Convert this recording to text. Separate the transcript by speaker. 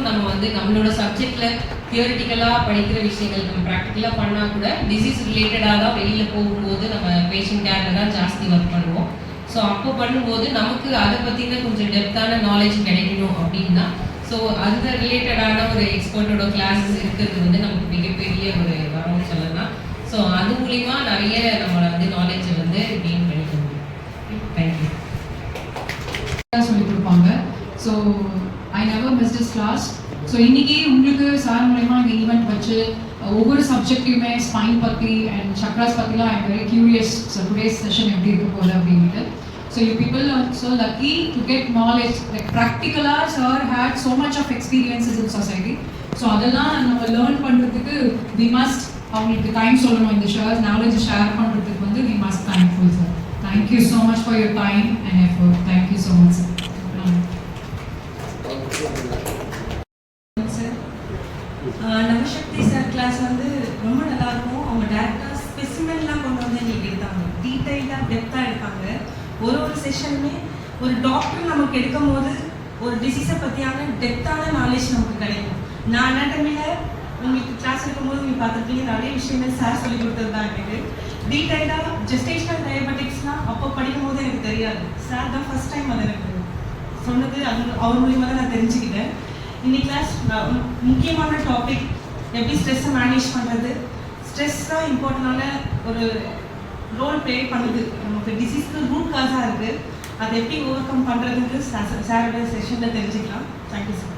Speaker 1: வரைக்கும் நம்ம வந்து நம்மளோட சப்ஜெக்ட்ல தியோரிட்டிக்கலாக படிக்கிற விஷயங்கள் நம்ம ப்ராக்டிக்கலாக பண்ணால் கூட டிசீஸ் ரிலேட்டடாக தான் வெளியில் போகும்போது நம்ம பேஷண்ட் கேரில் தான் ஜாஸ்தி ஒர்க் பண்ணுவோம். ஸோ அப்போ பண்ணும்போது நமக்கு அதை பற்றின கொஞ்சம் டெப்த்தான நாலேஜ் கிடைக்கணும் அப்படின்னா ஸோ அந்த ரிலேட்டடான ஒரு எக்ஸ்பர்ட்டோட கிளாஸஸ் இருக்கிறது வந்து நமக்கு மிகப்பெரிய ஒரு வரம்னு சொல்லலாம். ஸோ அது மூலிமா நிறைய நம்மளை வந்து நாலேஜை வந்து கெயின் பண்ணிக்க முடியும். தேங்க்யூ.
Speaker 2: சொல்லி கொடுப்பாங்க. So I never miss this class. So இன்னைக்கு உங்களுக்கு சார் மூலயமா இந்த ஈவெண்ட் வச்சு ஒவ்வொரு சப்ஜெக்டையுமே ஸ்பைன் பற்றி அண்ட் சக்ராஸ் பற்றிலாம் I am very curious. So today's session எப்படி இருக்க போகுது அப்படின்ட்டு. So you people are so lucky to get knowledge. Like practically, sir had so much of experiences in society. So அதெல்லாம் நம்ம learn பண்றதுக்கு we must அவங்களுக்கு time சொல்லணும். இந்த knowledge ஷேர் பண்றதுக்கு வந்து we must thankful sir. Thank you so much for your time and effort. Thank you so much sir.
Speaker 3: Navashakti sir class வந்து ரொம்ப நல்லா இருக்கும். அவங்க டேரக்டாக ஸ்பெசிமென்லாம் கொண்டு வந்து எங்களுக்கு எடுத்தாங்க. டீட்டெயிலாக டெப்த்தாக எடுப்பாங்க. ஒரு செஷனுமே ஒரு டாக்டர் நமக்கு எடுக்கும் போது ஒரு டிசீஸை பற்றியான டெப்த்தான நாலேஜ் நமக்கு கிடைக்கும். நான் அனாட்டமியில் உங்களுக்கு கிளாஸ் எடுக்கும்போது நீங்கள் பார்த்துருக்கீங்க, நிறைய விஷயங்கள் சார் சொல்லி கொடுத்தது தான் எனக்கு. டீட்டெயிலாக ஜெஸ்டேஷனல் டயபெட்டிக்ஸ்லாம் அப்போ படிக்கும் போது எனக்கு தெரியாது. சார் தான் ஃபஸ்ட் டைம் அதை எனக்கு சொன்னது. அது அவர் மூலியமாக தான் நான் தெரிஞ்சுக்கிட்டேன். இன்னைக்கு கிளாஸ் முக்கியமான டாபிக் எப்படி ஸ்ட்ரெஸ்ஸை மேனேஜ் பண்ணுறது. ஸ்ட்ரெஸ் தான் இம்பார்ட்டண்டான ஒரு ரோல் ப்ளே பண்ணுது. நமக்கு டிசீஸ்க்கு ரூட் காஸாக இருக்குது. அதை எப்படி ஓவர் கம் பண்ணுறதுக்கு சாரோட செஷனில் தெரிஞ்சுக்கலாம். Thank you sir.